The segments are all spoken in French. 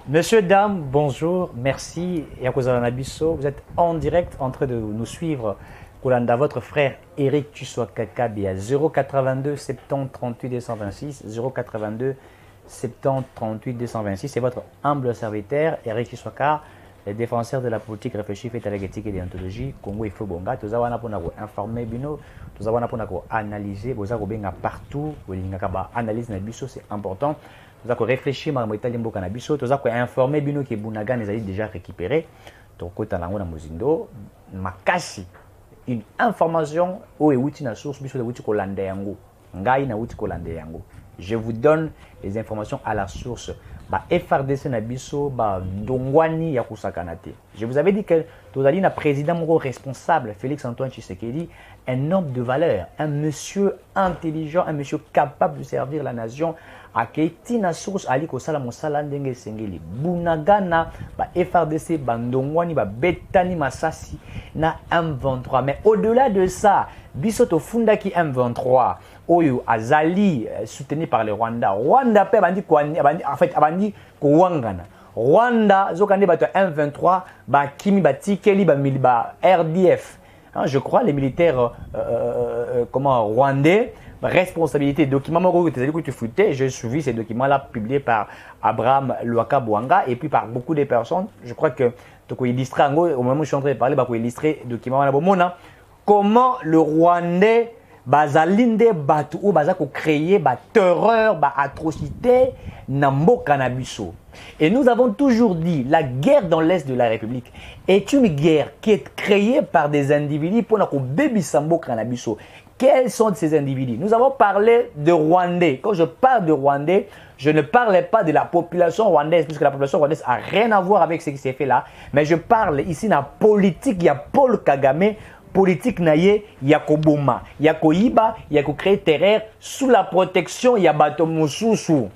Monsieur, dame, bonjour, merci. Vous êtes en direct en train de nous suivre. Kolanda, votre frère Eric Tshisekedi à 082 70 38 226. 082 70 38 226. C'est votre humble serviteur, Eric Tshisekedi, le défenseur de la politique réfléchie, faite à l'éthique et déontologie. Congo, il faut bonga. Nous avons informer Bino. Nous avons analyser. Vous avez partout. Vous avez analyse c'est important. Nous avons réfléchi à nous avons informé Bino que Bunagan est déjà récupéré. Donc, une information où est la source je vous donne les informations à la source. FRDC na biso ndongwani ya kusakanate. Je vous avais dit que tozali na président moko responsable, Félix Antoine Tshisekedi, un homme de valeur, un monsieur intelligent, un monsieur capable de servir la nation. Aketi na source ali kosala mosala ndenge sengeli. Bunagana FRDC ndongwani betani masasi na M23. Mais au-delà de ça, biso to fundaki M23 oyo azali soutenu par le Rwanda. Rwanda pe bandi en fait abandi ko wangana. Rwanda zokande bato M23 kimi batikeli ba RDF. Je crois les militaires rwandais, responsabilité documents que tu foutais. J'ai suivi ces documents-là publiés par Abraham Luaka Bouanga et puis par beaucoup de personnes. Je crois que tu illustrer au moment où je suis en train de parler, tu illustrer documents comment le Rwandais bazalinde batu ou bazako créer terreur, atrocité namboka na biso. Et nous avons toujours dit la guerre dans l'est de la République est une guerre qui est créée par des individus pour na ko bebisa mboka na biso. Quels sont ces individus? Nous avons parlé de Rwandais. Quand je parle de Rwandais, je ne parlais pas de la population rwandaise, puisque la population rwandaise n'a rien à voir avec ce qui s'est fait là. Mais je parle ici de la politique. Il y a Paul Kagame, politique naye, il y a Koboma, il y a Koyiba, il y a créer terreur sous la protection, il y a Batomosusu.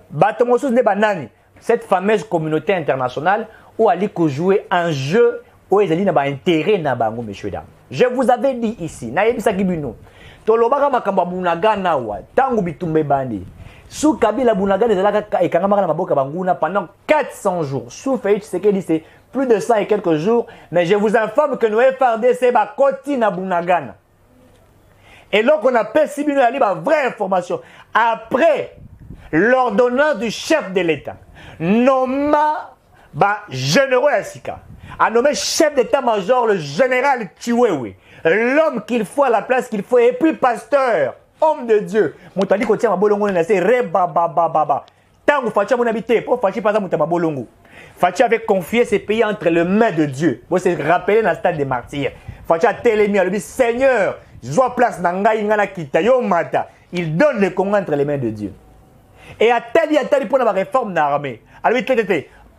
Batomosusu n'est pas nani. Cette fameuse communauté internationale où elle a joué un jeu où ils ont intérêt na bango, messieurs dames. Je vous avais dit ici, naïbisa kibino. Tolobaka makamba bunagana wa tangu bitumbe bandi. Sous Kabila bunagana ezalaka ekangama na maboka banguna pendant 400 jours. Sous Félix Tshisekedi c'est plus de 100 et quelques jours, mais je vous informe que nous FRDC ba koti na bunagana. Et donc on a percibino ali ba vraie information. Après l'ordonnance du chef de l'État, nomma ba généraux Yassika, a nommé chef d'état-major le général Chiwewe, l'homme qu'il faut à la place qu'il faut, et puis pasteur, homme de Dieu. Moutali kotia mabolongo na se reba baba baba. Tango facha mon habité, pour fachi pas mouta mabolongo. Fachi avait confié ses pays entre les mains de Dieu. Vous se rappelez dans le stade des martyrs. Fachi a télémi, il dit Seigneur, je vois place nanga ingana kita yo mata. Il donne le Congo entre les mains de Dieu. Et à tali pour la réforme de l'armée. Alors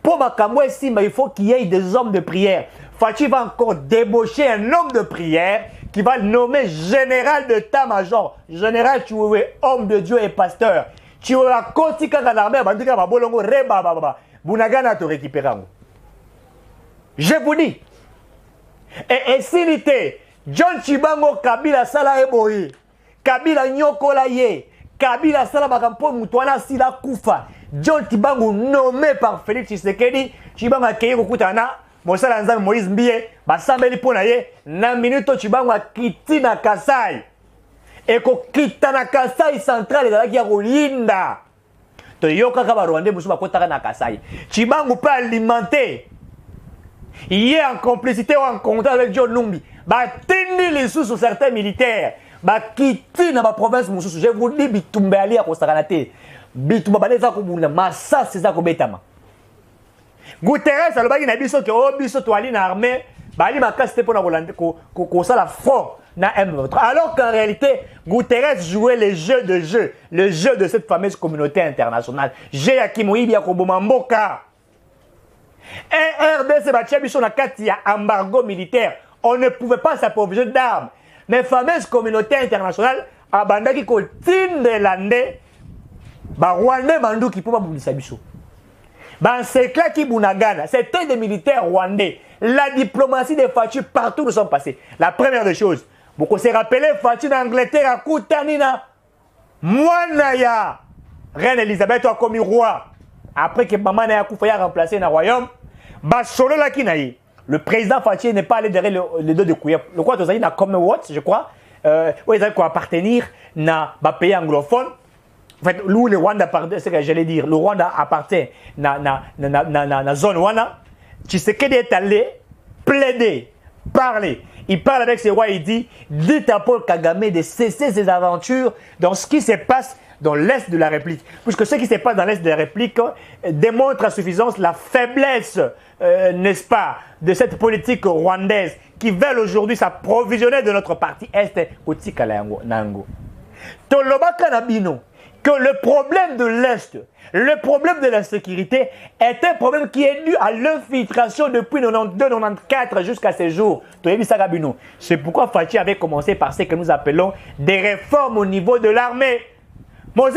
pour ma Simba, il faut qu'il y ait des hommes de prière. Fachi va encore débaucher un homme de prière qui va le nommer général d'état-major. Général Chiwewe, homme de Dieu et pasteur. Chiwewe a kotika dans l'armée, bandika ba bolongo reba baba. Bunagana te récupérer. Je vous dis. Et s'il était John Chibango Kabila Sala Eboyi, Kabila Nyokola Ye, Kabila Sala Makampo Mutwana Sila Kufa, John Chibango nommé par Félix Tshisekedi, Chibango a créé Kutana, Mosala Nzambe Moïse Mbie, Basambeli Ponaye, na minuto Chibango a quitté na Kasai. Et ko kita na Kasai central ezalaki ya kolinda. To yoka ka Rwandais musu bakotaka na Kasai. Chibango peut alimenter. Il est en complicité ou en contact avec John Numbi. Ba tindi les sous sur certains militaires. Ba kiti na ba province mususu. Je vous dis bitumbe ali ya kosakanate. Bitumba baneza ko bunda massa seza ko betama. Guterres alobaki na biso ke o biso to ali na armée, ba ali makasi te pona kolande ko sala front na M23. Alors qu'en réalité, Guterres jouait le jeu de cette fameuse communauté internationale. J'ai Akimoïbi Akobomamboka. Et RDC Bachiabiso na kati ya embargo militaire. On ne pouvait pas s'approvisionner d'armes. Mais fameuse communauté internationale, abandaki ko tindelande, ba Rwandais bandu qui peut boulisser biso. Ban secret qui bunagana, c'était des militaires rwandais. La diplomatie des Fachi partout nous sommes passés. La première des choses, beaucoup se rappelé Fachi d'Angleterre à Koutanina. Mwanaya, reine Elisabeth a commis roi. Après que maman a Koufaya remplacé dans le royaume, Bacholo la Kinaï. Le président Fachi n'est pas allé derrière le dos de Kouya. Le quoi, tu as dit, dans Commonwealth, je crois, où ils ont appartenir à un pays anglophone. En fait, où le Rwanda, c'est ce que j'allais dire, le Rwanda appartient à la zone Rwanda. Tshisekedi est allé plaider, parler. Il parle avec ses rois, il dit, dites à Paul Kagame de cesser ses aventures dans ce qui se passe dans l'Est de la République. Puisque ce qui se passe dans l'Est de la République démontre à suffisance la faiblesse, n'est-ce pas, de cette politique rwandaise qui veulent aujourd'hui s'approvisionner de notre partie Est au Tikalayango Nango. Tolobaka Nabino, que le problème de l'Est, le problème de l'insécurité est un problème qui est dû à l'infiltration depuis 92-94 jusqu'à ces jours. C'est pourquoi Fachi avait commencé par ce que nous appelons des réformes au niveau de l'armée. Oui,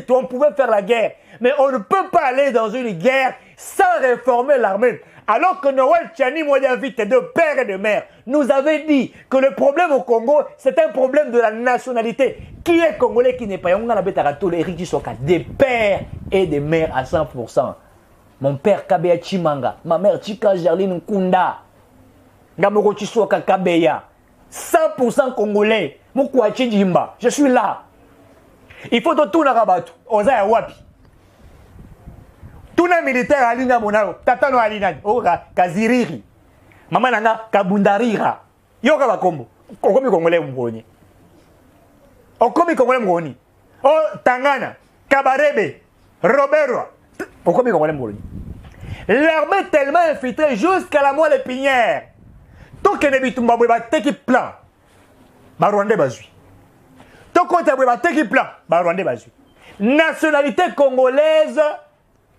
on pouvait faire la guerre, mais on ne peut pas aller dans une guerre sans réformer l'armée. Alors que Noël Tchani Modiavite, de père et de mère, nous avait dit que le problème au Congo, c'est un problème de la nationalité. Qui est Congolais qui n'est pas des pères et des mères à 100%. Mon père Kabeya Chimanga, ma mère Chika Gerline Nkunda, Gamoro Chisoka Kabeya, 100% Congolais. Je suis là. Il faut tout le rabattre. Oza wapi. Tout le militaire alinga monao. Tatano alina. Ora kaziriri. Mama nanga kabundarira. Yoka bakombo. Okomi Congolais mboni. Okomi Congolais mboni. O Tangana, Kabarebe, Robert. Okomi Congolais mboni. L'armée est tellement infiltrée jusqu'à la moelle épinière. Tant que Nebitumba Bouba teki plan. Barwande bazui. Tant qu'on t'a teki plan. Barwande bazui. Nationalité congolaise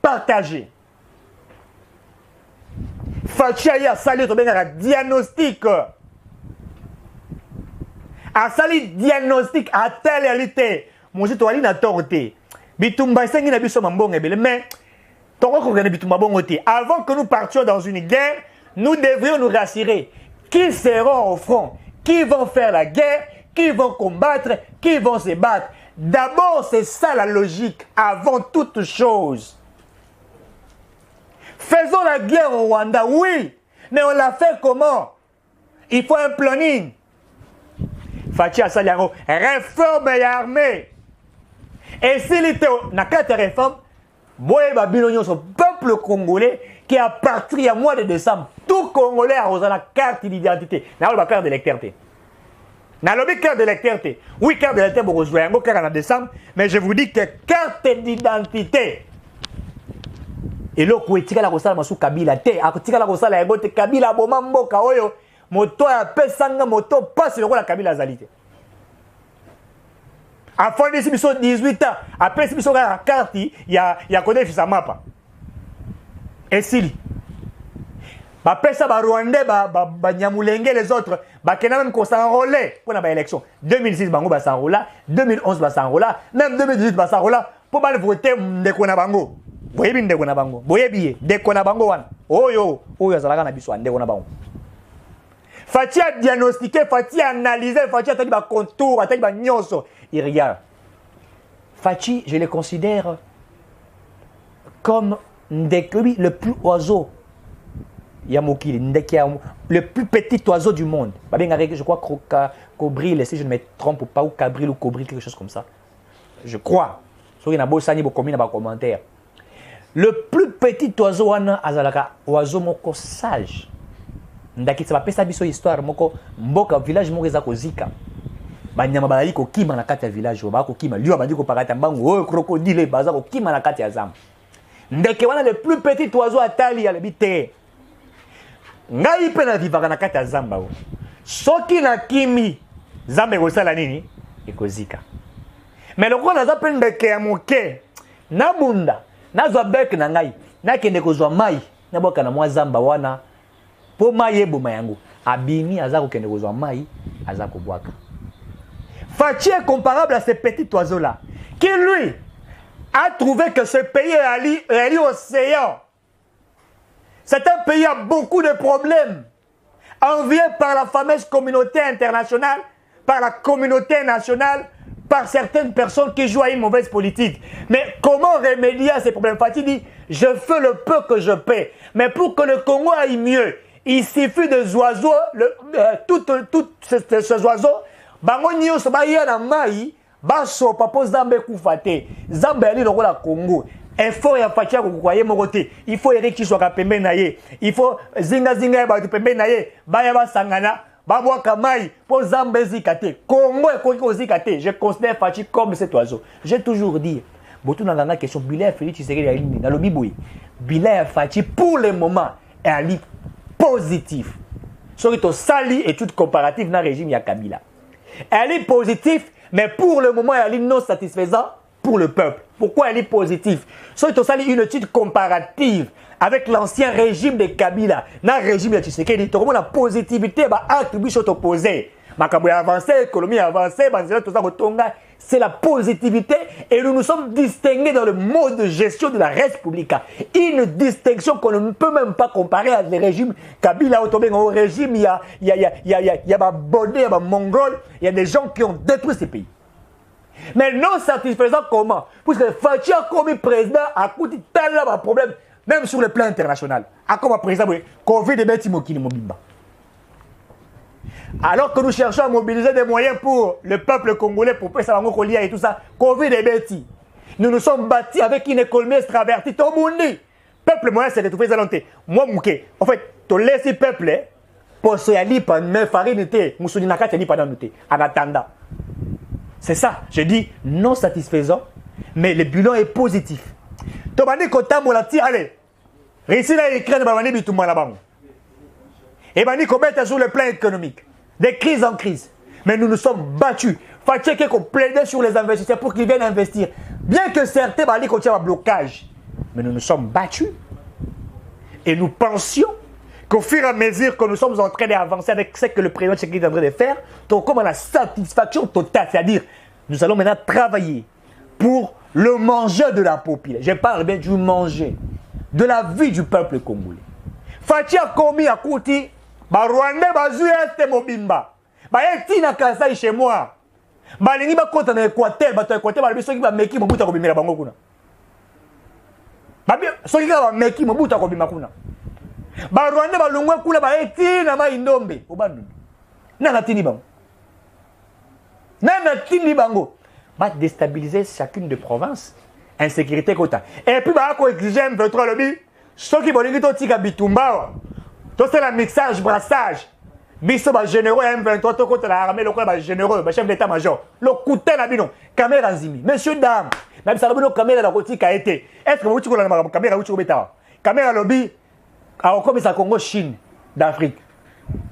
partagée. Fachiaya sali to benga diagnostic. A sali diagnostic à telle réalité. Mon jeu to ali na torté. Bitumba sengi na biso mambonge bele mais toko ko gana bitumba bongoté. Avant que nous partions dans une guerre, nous devrions nous rassurer qui seront au front, qui vont faire la guerre, qui vont combattre, qui vont se battre. D'abord, c'est ça la logique, avant toute chose. Faisons la guerre au Rwanda, oui, mais on l'a fait comment? Il faut un planning. Fachi Asaliango, réforme l'armée. Et s'il était dans quatre réformes, Boye Babilonio, son peuple congolais, qui a parti à mois de décembre, tout Congolais a reçu la carte d'identité. N'a pas la carte d'électeur. N'a pas carte d'électeur. Oui, carte d'électeur, vous rejoignez un carte en décembre, mais je vous dis que carte d'identité. Et là, vous tirez la rosale sous Kabila. Vous tirez la rosale à Egote Kabila, Bomambo, Kaoyo, moto à Pesanga, moto, passe le rôle à Kabila Zalité. À fond de 18 ans, après si vous avez la carte, il y a codé sur sa map. Et si après ça, les Rwandais, les les autres, ils même s'enrôler pour l'élection. 2006, ils s'enrôler, 2011, ils s'enrôler, même 2018, ils s'enrôler pour voter Ndekona Bango. Vous voyez bien Ndekona Bango. Vous voyez bien Ndekona Bango. Oh yo, Zalaga Nabiswa, Ndekona Bango. Fati a diagnostiqué, Fati a analysé, Fati a dit contour, a dit nyonso. Il regarde. Fati, je le considère comme le plus oiseau. Yamokili, le plus petit oiseau du monde. Je crois Cobril, si je ne me trompe pas, ou Cabril ou Cobril, quelque chose comme ça. Je crois. Le plus petit oiseau, oiseau moko sage. Ndaki ça va ça histoire moko mboka village moko za kozika. Banyama bazali ko kima na kati ya village ba ko kima liwa bandi ko pakata mbango crocodile baza ko kima na kati ya zamba. Ndeke wana le plus petit oiseau atali ya le bité. Ngai pe na vivaka na kati ya zamba. soki na kimi Zambe kosala nini ekozika. Mais le roi naza pe ndeke ya moke na bunda nazwa bek na ngai nakende kozwa mai naboka na mwa zamba wana po mai eboma yango abimi aza kokende kozwa mai aza kobwaka. Fachi est comparable à ce petit oiseau là qui lui a trouvé que ce pays est allié au océan. C'est un pays qui a beaucoup de problèmes, envié par la fameuse communauté internationale, par la communauté nationale, par certaines personnes qui jouent à une mauvaise politique. Mais comment remédier à ces problèmes? Fatih dit, je fais le peu que je peux. Mais pour que le Congo aille mieux, il suffit des oiseaux, ces oiseaux, bango nyonso ba ya na mai, baso papo Zambe kufate. Zambe ali lokola Congo. Effort ya Fachi kokwaye mokote. Il faut Eric Tshisekedi pembe na ye. Il faut zinga ba pembe na ye. Ba ya ba sangana. Babwa Kamai, pour Zambe zikate. Congo et Koko zikate. Je considère Fachi comme cet oiseau. J'ai toujours dit, Botou n'a pas question, Bilay Félix Tshisekedi Alini, dans le Biboui. Bilay Fachi, pour le moment, est un livre positif. Sur ton sali étude comparative dans le régime Yakabila. Elle est positive, mais pour le moment, elle est non satisfaisant pour le peuple. Pourquoi elle est positive? Sur ton sali une étude comparative avec l'ancien régime de Kabila, dans le régime de Tshisekedi, tu as la positivité, attribué sur opposé. Makambo avancé, l'économie avancée, c'est la positivité et nous nous sommes distingués dans le mode de gestion de la République. Une distinction qu'on ne peut même pas comparer à le régime Kabila au régime, il y a Bodé, il y a Mongol, il y a des gens qui ont détruit ce pays. Mais non satisfaisant comment? Puisque Fachi a commis président à côté de tel problème. Même sur le plan international. À comme président, Covid est Mokili Mobimba. Alors que nous cherchons à mobiliser des moyens pour le peuple congolais, pour Pessalango Kolia et tout ça, Covid est bêti. Nous nous sommes bâtis avec une économie extravertie. Tout le monde dit, peuple moyen c'est retrouvé à l'enté. Moi, Mouké, en fait, tu laisses le peuple pour se aller par une farine, Moussouni Nakati pendant nous. En attendant. C'est ça, je dis non satisfaisant, mais le bilan est positif. Tu m'as dit que tu as allez. Réussir à écrire et sur le plan économique, de crise en crise. Mais nous nous sommes battus. Fachi qu'on plaidait sur les investisseurs pour qu'ils viennent investir. Bien que certains disent qu'on tient un blocage. Mais nous nous sommes battus. Et nous pensions qu'au fur et à mesure que nous sommes en train d'avancer avec ce que le président Tshisekedi est en train de faire, donc comme la satisfaction totale, c'est-à-dire nous allons maintenant travailler pour le manger de la population. Je parle bien du manger, de la vie du peuple congolais. Fachi a commis à Kouti, Rwandais, Bazoueste Mobimba, Tina Kasai chez moi, Balingi Bakota na Équateur, Équateur, Balibi va Meki Mobuta Kobimela Bango Kuna. Soki va Meki Mobuta Kobima Kuna. Rwandais Balungwa Kula Tina Ma Indombe, Obandu. Nana Tini Bango. Nana Tini Bango. Va déstabiliser chacune des provinces. Insécurité quota. Et puis, bah, quoi exiger M23 lobby, ceux qui vont dire que tu as bitumba, c'est le mixage, brassage. Biso, bah, généreux, M23, tout côté l'armée, le quoi, bah, généreux, bah, chef d'état-major. Le couteau, la bino, caméra zimi. Messieurs, dames, même ça, le caméra, la route, a été. Est-ce que vous avez la caméra, vous avez caméra lobby, alors, comme ça, Congo, Chine, d'Afrique.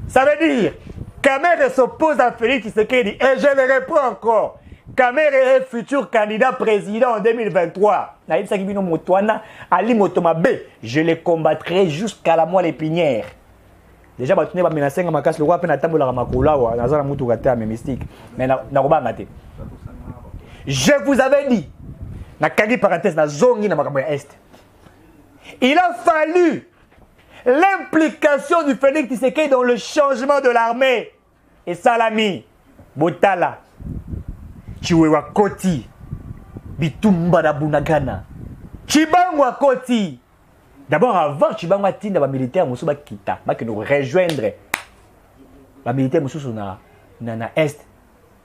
Ça veut dire, caméra s'oppose à Félix Tshisekedi, et je le reprends encore. Kamere est futur candidat président en 2023. Je les combattrai jusqu'à la moelle épinière. Déjà, je vous avais dit, il a fallu l'implication du Félix Tshisekedi dans le changement de l'armée. Et Salami, Botala, Chiwewa Koti, Bitumba da Bunagana, Chibangwa Koti. D'abord, avant Chibangwa Tinda, les militaires Moussou Kita, qui nous rejoindre. Les militaires Moussou na Est.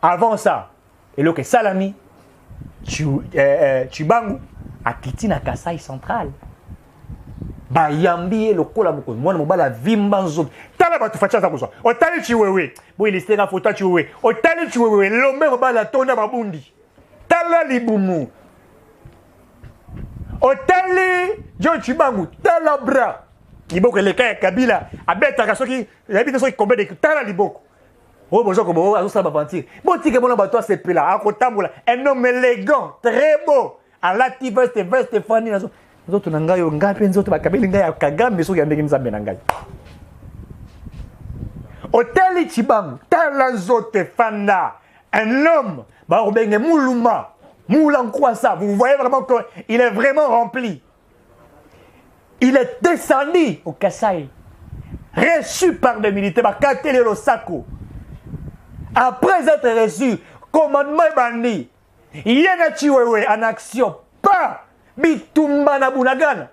Avant ça, et là que Salami, Chibangu, a quitté na Kasai central. Bayambi le kola moko mwana mobala vimba nzoto tala batu facha za kozwa otali chiwewe bo iliste na photo chiwewe otali chiwewe lombe mobala tonda mabundi tala libumu otali jo chibangu tala bra liboko le kaya kabila abeta ka soki yabita soki kombe de tala liboko Oh, bonjour, comment vous ça va mentir. Bon, tu que mon bateau c'est là, à côté un homme élégant, très beau. En latif Stéphanie, nous autres n'anga yo ngapi nzoto bakabeli ngai ya Kagame so yandeki nzambe na ngai. Hôtel Chibangu, tala nzoto fanda. Un homme, ba obenge muluma, moulan ça. Vous voyez vraiment qu'il est vraiment rempli. Il est descendu au Kassai, reçu par des militaires, par Katele Losako. Après être reçu, commandement bandi, il y a en action, pas bitumba na bunagana.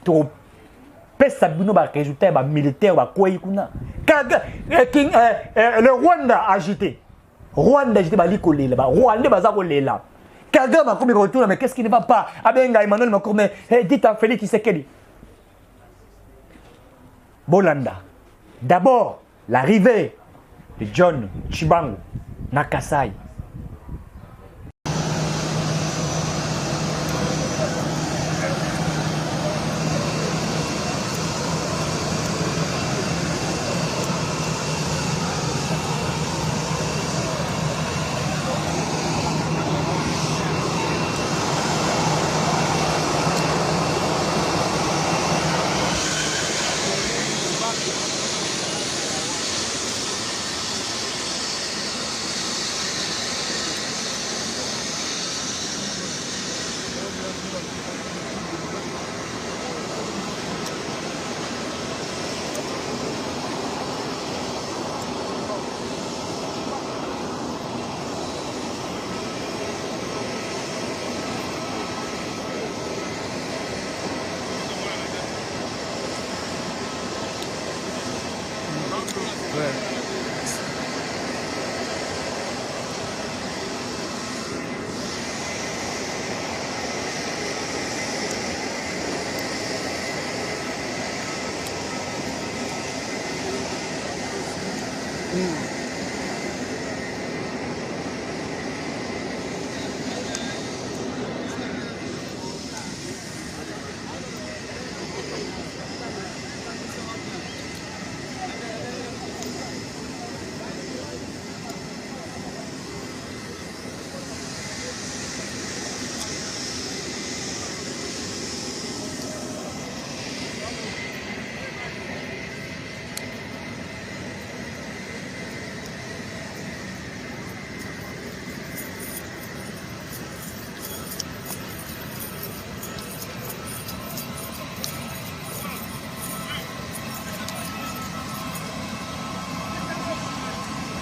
To pesa bino ba résultat ba militaire ba koyi kuna. Le Rwanda agité. Rwanda agité ba likolela ba Rwanda baza kolela. Kagame a commis retour, mais qu'est-ce qui ne va pas? Abenga Emmanuel Macron, dites à Félix Tshisekedi. Bolanda. D'abord, l'arrivée de John Chibangu Nakasai.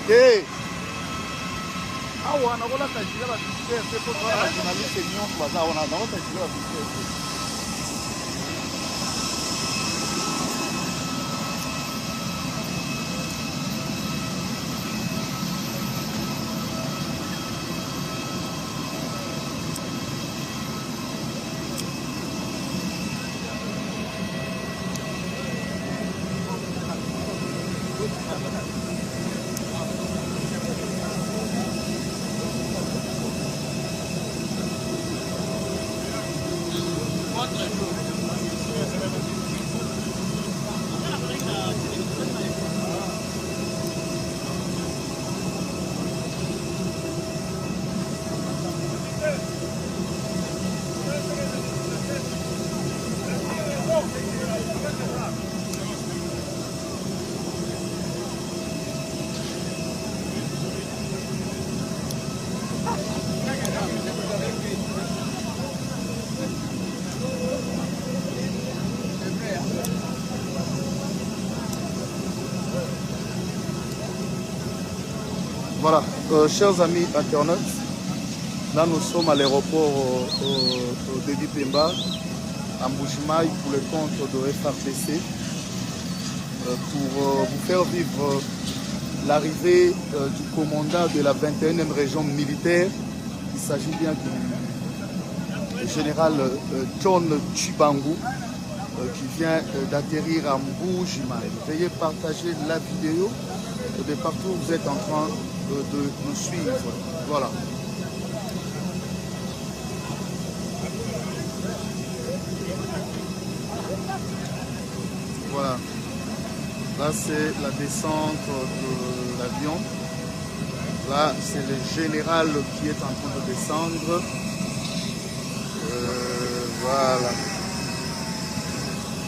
Hey, awa nakola tajira ba bisese to kwa journaliste nyonso baza wana nakola tajira ba bisese. Voilà, chers amis internautes, là nous sommes à l'aéroport Dédi Pemba, à Mbujimaï, pour le compte de FRDC, pour vous faire vivre l'arrivée du commandant de la 21e région militaire. Il s'agit bien du général John Chibangu, qui vient d'atterrir à Mbujimaï. Veuillez partager la vidéo de partout où vous êtes en train de nous suivre. Voilà. Voilà. Là, c'est la descente de l'avion. Là, c'est le général qui est en train de descendre. Voilà.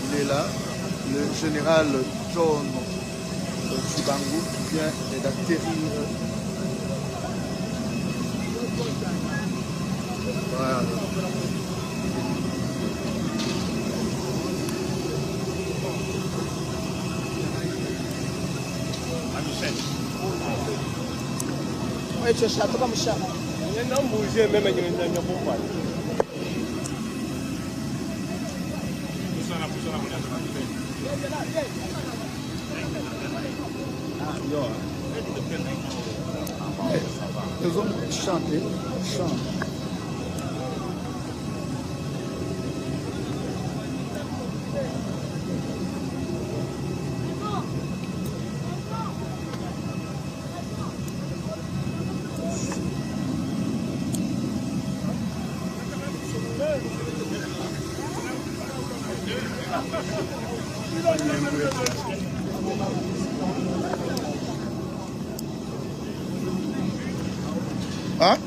Il est là. Le général John Tchibangu qui vient d'atterrir. Voilà. Ouais, tu as comme ça. Il y a un bouger même avec une bombe. Les hommes chantent. Hein?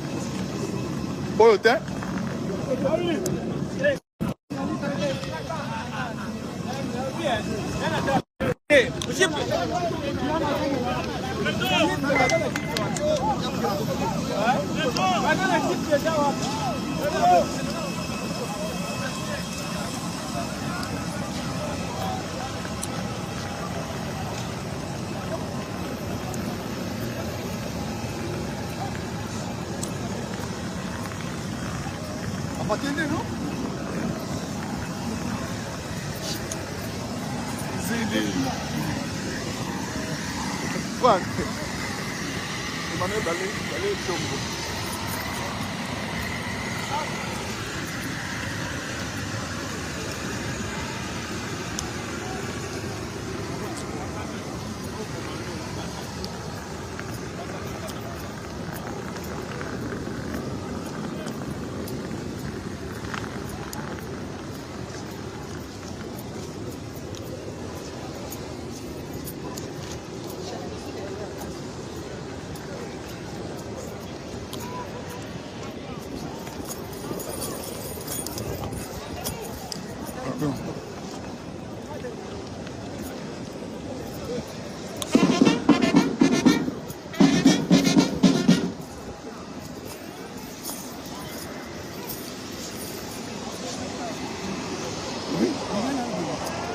Pour le temps? Atende, non? Zidi. Franck. Emmanuel d'aller Chombo.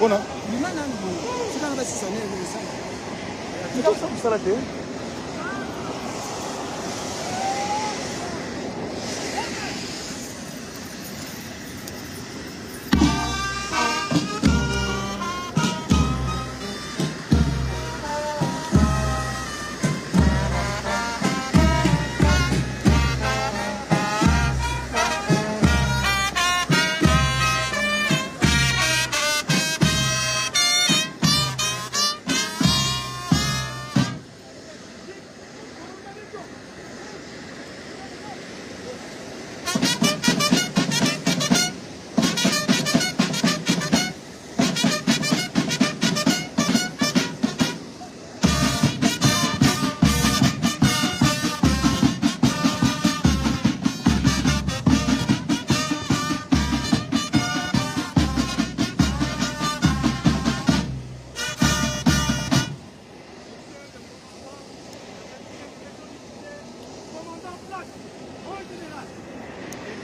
Bona.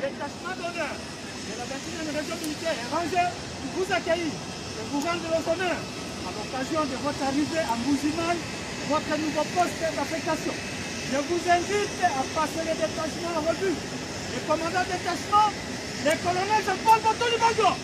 Détachement d'honneur de la 21e région militaire est rangé pour vous accueillir et vous rendre les honneurs à l'occasion de votre arrivée à Mbujimayi, votre nouveau poste d'affectation. Je vous invite à passer le détachement en revue. Le commandant de détachement, le colonel Jean-Paul Boto-Libango.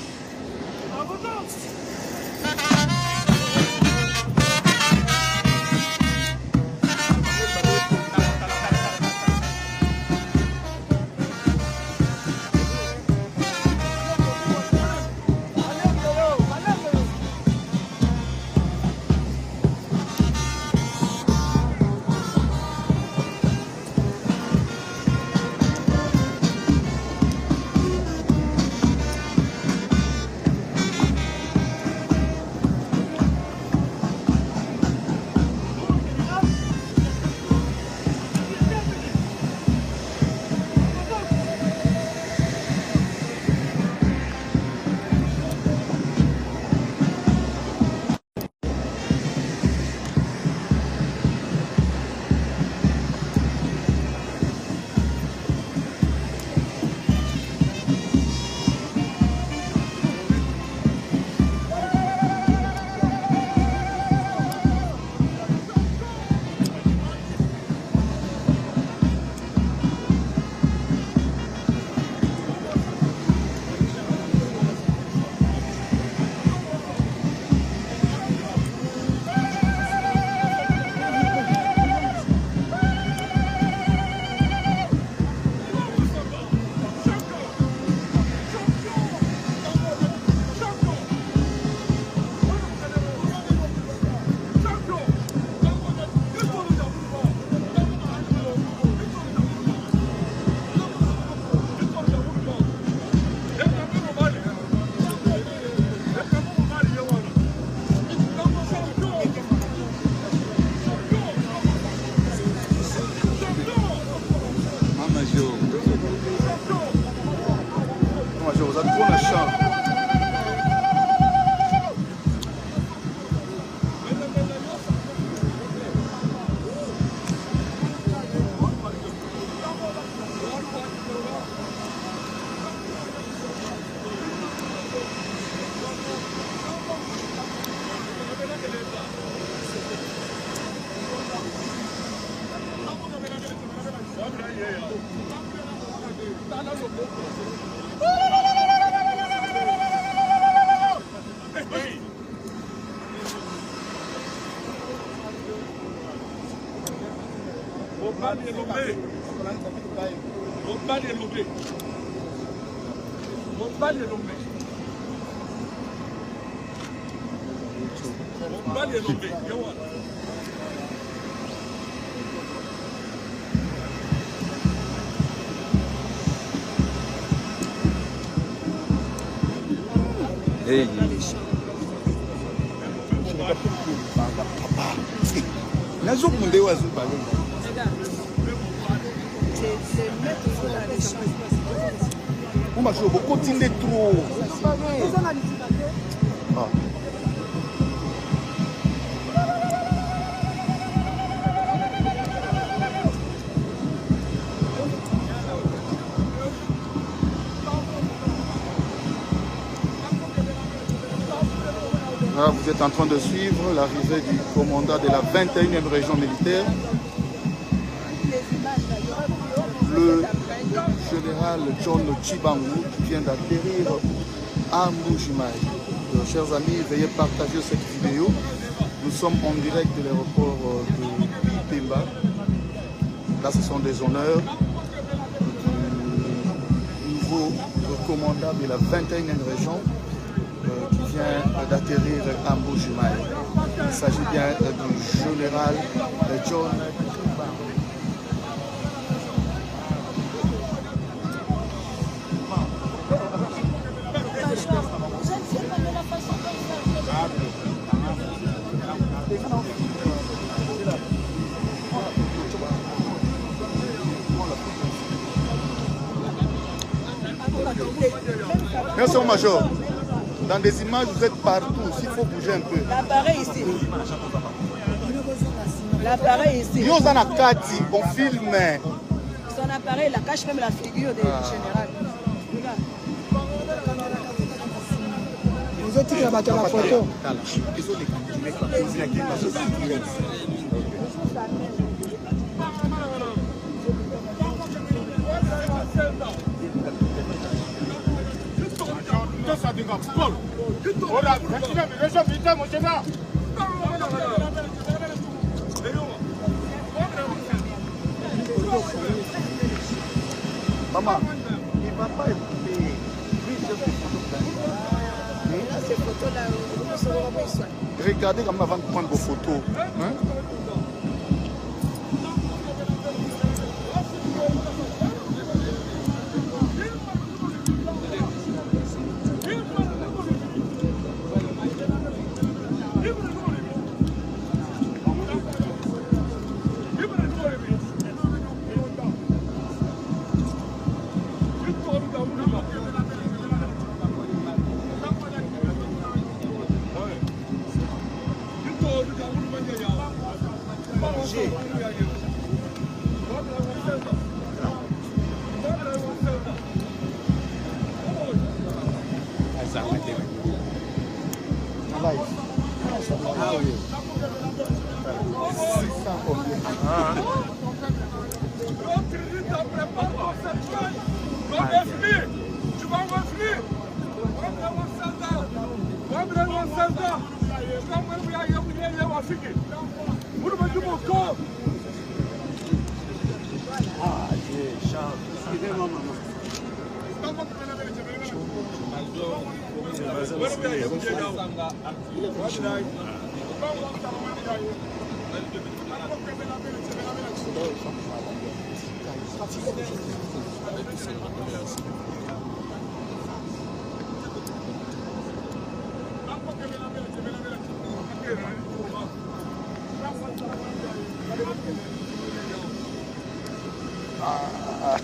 Vous avez trop un champ. Là, vous êtes en train de suivre l'arrivée du commandant de la 21e région militaire, le général John Tchibangu, qui vient d'atterrir à Mbuji-Mayi. Chers amis, veuillez partager cette vidéo. Nous sommes en direct de l'aéroport de Pemba. Là, ce sont des honneurs du nouveau commandant de la 21e région qui vient d'atterrir à Mbuji-Mayi. Il s'agit bien du général John Tchibangu. Merci au major. Dans des images, vous êtes partout. S'il faut bouger un peu. L'appareil ici. L'appareil ici. Yozana Kati, bon film. Son appareil, la cache même la figure du général. Vous êtes qui a battu la photo? Maman, il ne va pas écouter. Ces photos-là, regardez comment avant de prendre vos photos. Hein?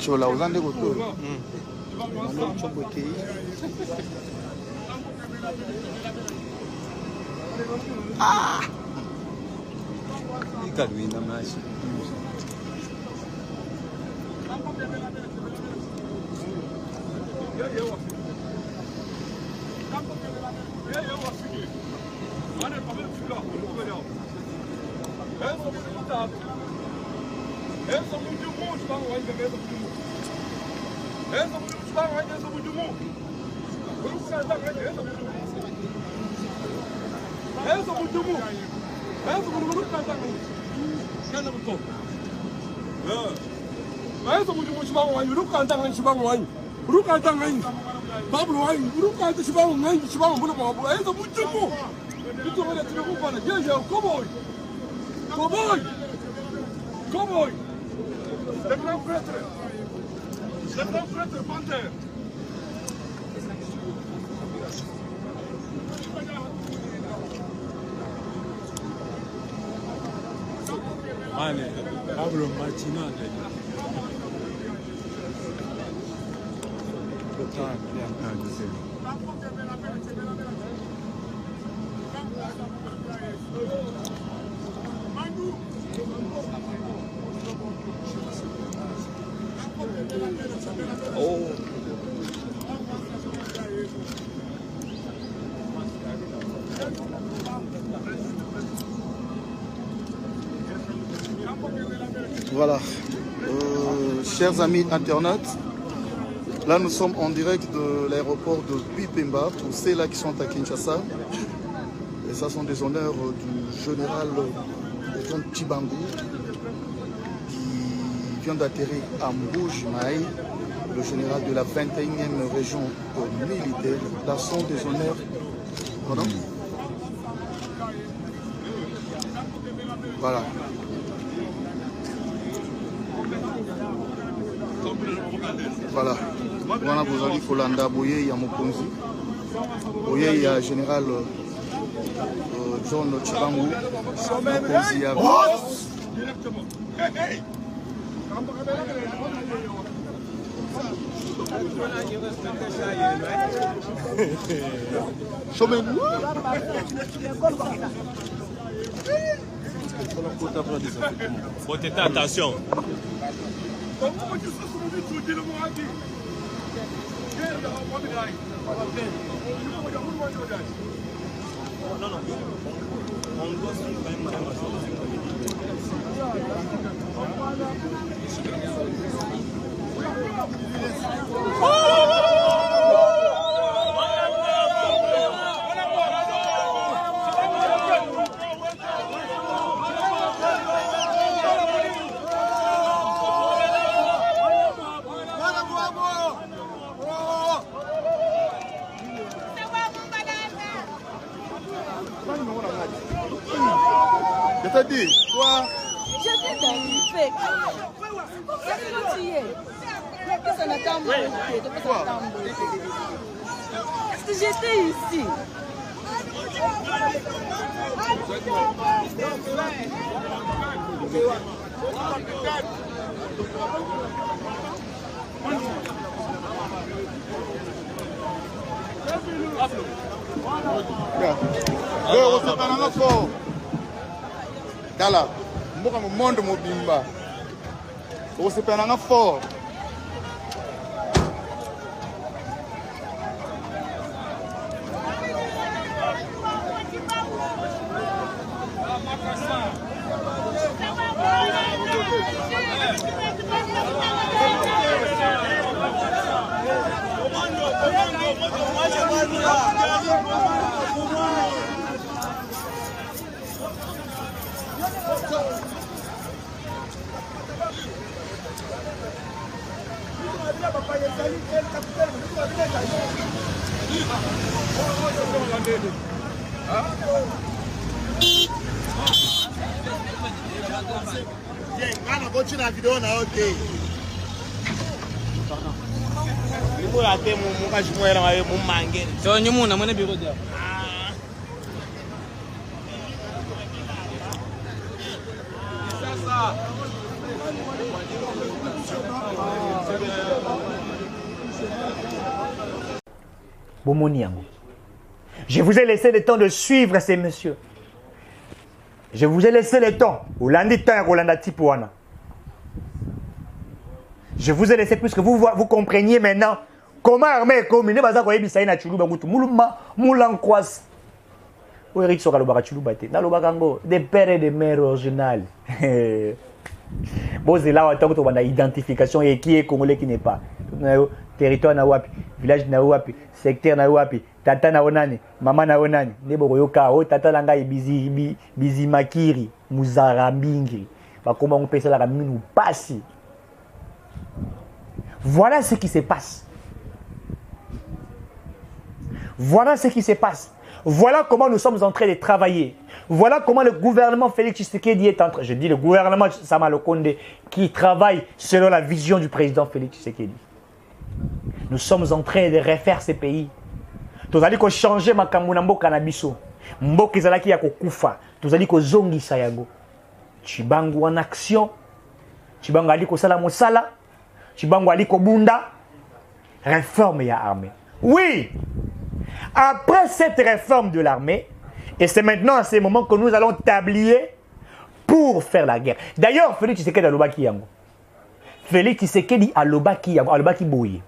Chola, vous en avez. Manuel Chomboke. Ah! Il a lui une match. Allez, Pablo Martinez. Voilà. Chers amis internautes, là nous sommes en direct de l'aéroport de Bipemba pour ceux-là qui sont à Kinshasa. Et ça sont des honneurs du général John Tchibangu qui vient d'atterrir à Mbujimai, le général de la 21e région militaire. Là sont des honneurs. Pardon? Voilà. Voilà. Voilà, vous allez Kolanda Boye Yamokonzi. Boye ya général John Tchibangu. Mokonzi ya. Faut être attention. Je t'ai dit, toi. Je t'ai dit, c'est comme tu es. Ça n'attend pas. Parce que j'étais ici. Tala, mboka mo monde mobimba. O se penanga fort. Na video na okay. Ibu ate mu kashimwera mawe mu mangeni. So nyumu na mwana biro dia. Sasa. Je vous ai laissé le temps de suivre ces messieurs. Je vous ai laissé le temps. Je vous ai laissé plus que vous compreniez maintenant comment armée est commune. Des pères et des mères originales. Bon, c'est là où on a identification et qui est congolais, qui n'est pas. Territoire na wapi, village na wapi, secteur na wapi, tata na onani, mama na onani, nebo yoka o tata langa bizi makiri, muzarambingi. Ba comment on peut ça la minu passi. Voilà ce qui se passe. Voilà ce qui se passe. Voilà comment nous sommes en train de travailler. Voilà comment le gouvernement Félix Tshisekedi est en train, je dis le gouvernement Sama Lokonde, qui travaille selon la vision du président Félix Tshisekedi. Nous sommes en train de refaire ces pays. Nous allons changer ma kamunambo kanabiso. Mboki zalaki ya kokufa. Nous allons zongi sayago. Chibangu en action. Chibangu ali ko sala mosala. Chibangu ali ko bunda. Réforme ya armée. Oui. Après cette réforme de l'armée, et c'est maintenant à ce moment que nous allons tablier pour faire la guerre. D'ailleurs, Félix Tshisekedi alobaki yango. Félix Tshisekedi alobaki yango, alobaki boye.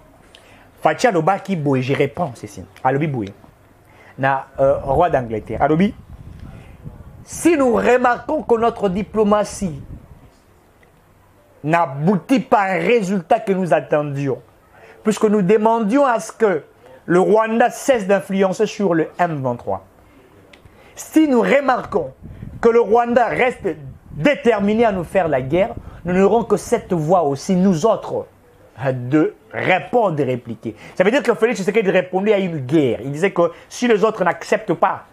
Fatia alobaki boye, je réponds ceci. Alobi boye. Na roi d'Angleterre. Alobi, si nous remarquons que notre diplomatie n'aboutit pas à un résultat que nous attendions, puisque nous demandions à ce que le Rwanda cesse d'influencer sur le M23. Si nous remarquons que le Rwanda reste déterminé à nous faire la guerre, nous n'aurons que cette voie aussi, nous autres, de répondre, de répliquer. Ça veut dire que Félix Tshisekedi répondait à une guerre. Il disait que si les autres n'acceptent pas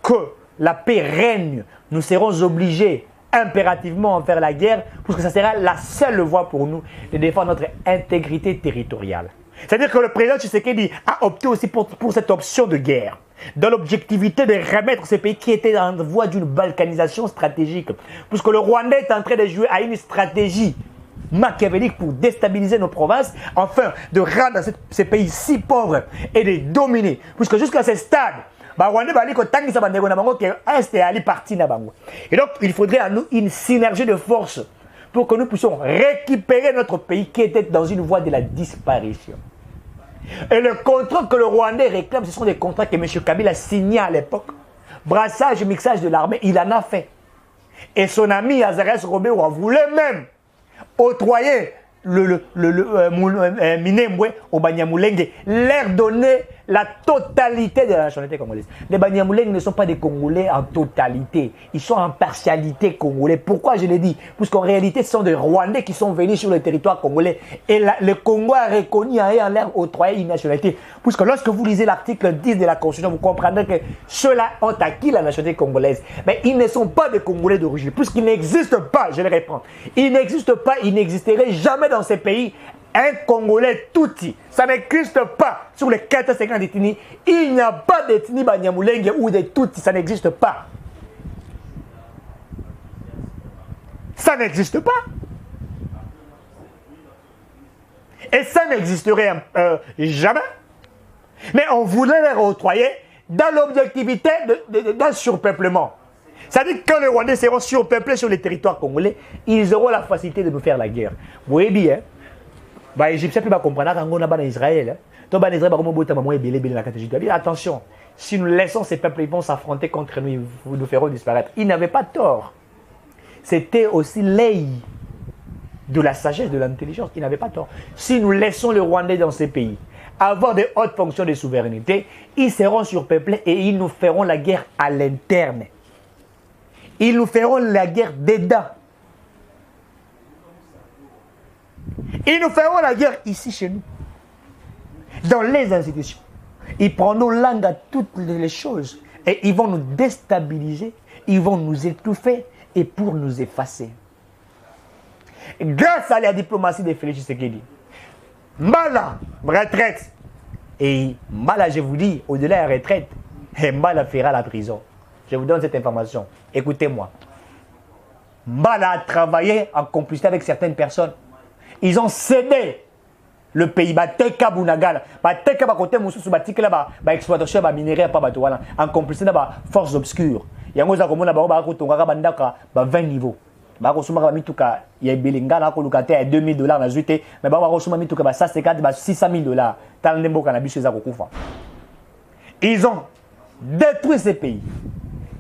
que la paix règne, nous serons obligés impérativement à faire la guerre, parce que ça sera la seule voie pour nous de défendre notre intégrité territoriale. C'est-à-dire que le président Tshisekedi a opté aussi pour cette option de guerre, dans l'objectivité de remettre ce pays qui était en voie d'une balkanisation stratégique. Puisque le Rwanda est en train de jouer à une stratégie machiavélique pour déstabiliser nos provinces, enfin de rendre ces pays si pauvres et de dominer. Puisque jusqu'à ce stade, et donc il faudrait à nous une synergie de force pour que nous puissions récupérer notre pays qui était dans une voie de la disparition. Et le contrat que le Rwandais réclame, ce sont des contrats que M. Kabila a signés à l'époque. Brassage et mixage de l'armée, il en a fait. Et son ami Azarès Robert voulait même octroyer le Minembwe au Banyamulenge, leur donner la totalité de la nationalité congolaise. Les Banyamulenge ne sont pas des Congolais en totalité, ils sont en partialité congolais. Pourquoi je l'ai dit? Parce qu'en réalité, ce sont des Rwandais qui sont venus sur le territoire congolais et le Congo a reconnu à leur octroyer une nationalité. Puisque lorsque vous lisez l'article 10 de la Constitution, vous comprendrez que ceux-là ont acquis la nationalité congolaise. Mais ils ne sont pas des Congolais d'origine, puisqu'ils n'existent pas, je le reprends. Ils n'existent pas, ils n'existeraient jamais dans ces pays. Un Congolais touti, ça n'existe pas sur les 450 ethnies. Il n'y a pas d'ethnie Banyamulenge ou de touti, ça n'existe pas. Ça n'existe pas. Et ça n'existerait jamais. Mais on voulait les octroyer dans l'objectivité d'un surpeuplement. C'est-à-dire que quand les Rwandais seront surpeuplés sur les territoires congolais, ils auront la facilité de nous faire la guerre. Vous voyez bien, les Égyptiens ne peuvent pas comprendre qu'on a en Israël. Attention, si nous laissons ces peuples, ils vont s'affronter contre nous, ils nous feront disparaître. Ils n'avaient pas tort. C'était aussi l'œil de la sagesse, de l'intelligence. Ils n'avaient pas tort. Si nous laissons les Rwandais dans ces pays avoir des hautes fonctions de souveraineté, ils seront surpeuplés et ils nous feront la guerre à l'interne. Ils nous feront la guerre dedans. Ils nous feront la guerre ici chez nous. Dans les institutions. Ils prendront langue à toutes les choses. Et ils vont nous déstabiliser. Ils vont nous étouffer. Et pour nous effacer. Grâce à la diplomatie de Félix Tshisekedi. Mbala, retraite. Et Mbala, je vous dis, au-delà de la retraite, Mbala fera la prison. Je vous donne cette information. Écoutez-moi. Mbala a travaillé en complicité avec certaines personnes. Ils ont cédé le pays bateka bunagala bateka ba côté mususu batikela ba exploitation ba minerai pa bato wana en complicité na ba forces obscures yango za komona ba ko tonga ka bandaka ba 20 niveaux ba ko suma ka mituka ya bilingana ko lukate à $2000 na zuite mais ba ko suma mituka ba 150 ba $600,000 tal ndembo kana biso za ko kufa. Ils ont détruit ces pays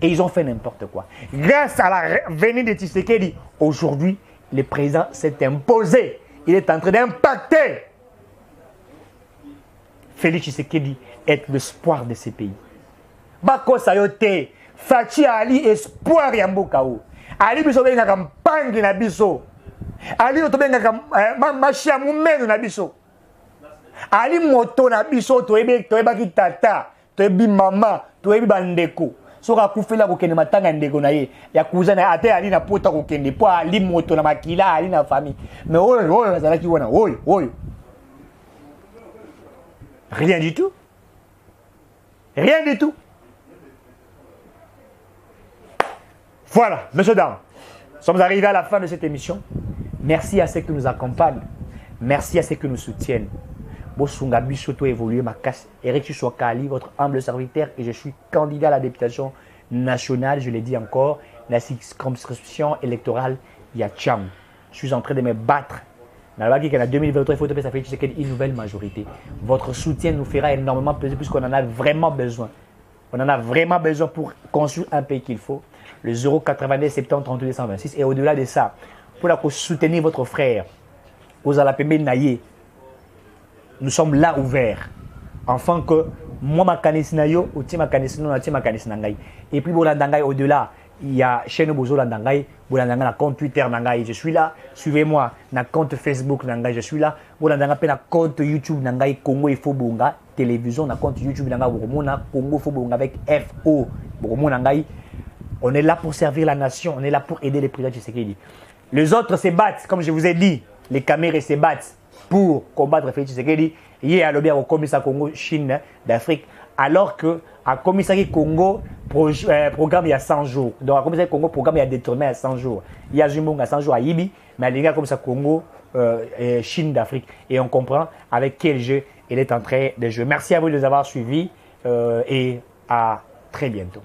et ils ont fait n'importe quoi. Grâce à la venue de Tshisekedi, aujourd'hui, le président s'est imposé. Il est en train d'impacter. Félix Tshisekedi est l'espoir de ces pays. Bako Sayote, Fachi Ali, espoir Yambokao. Ali biso benga kampangi na biso. Ali to benga kam machia mumeno na biso. Ali moto na biso to eba ki tata, to ebi mama, to ebi bandeko. Soka kufela ko kende matanga ndeko na ye. Ya kuzana ate ali na pota ko kende po ali moto na makila ali na famille. Mais oyo azalaki wana oyo. Rien du tout. Rien du tout. Voilà, messieurs, dames, nous sommes arrivés à la fin de cette émission. Merci à ceux qui nous accompagnent. Merci à ceux qui nous soutiennent. Bosunga Bissoto évolué ma casse. Eric Chouakali, votre humble serviteur, et je suis candidat à la députation nationale, je l'ai dit encore, la circonscription électorale Yacham. Je suis en train de me battre. Dans la en 2023, il faut que ça fait une nouvelle majorité. Votre soutien nous fera énormément plaisir puisqu'on en a vraiment besoin. On en a vraiment besoin pour construire un pays qu'il faut. Le 0,82 70 32 226. Et au-delà de ça, pour soutenir votre frère, aux Alapembe Naye, nous sommes là ouverts. Enfin que moi, ma kanisinayo, ou ti ma kanisino, na ti ma kanisinangai. Et puis, Bolandangai, au-delà, il y a chaîne Bozo Landangai, Bolandangai, na compte Twitter Nangai, je suis là. Suivez-moi, na compte Facebook Nangai, je suis là. Bolandangai, na compte YouTube Nangai, Congo et Fobonga, télévision, na compte YouTube Nangai, Boromona, Congo Fobonga avec FO, Boromona Nangai. On est là pour servir la nation, on est là pour aider les présidents de Tshisekedi. Les autres se battent, comme je vous ai dit, les caméras se battent pour combattre Félix Tshisekedi. Il y a le commissaire Congo, Chine, d'Afrique, alors que à commissaire Congo, programme il y a 100 jours. Donc à commissaire Congo, programme il y a détourné à 100 jours. Il y a Jumbong à 100 jours à Ibi, mais il y a commissaire Congo, Chine d'Afrique. Et on comprend avec quel jeu il est en train de jouer. Merci à vous de nous avoir suivis et à très bientôt.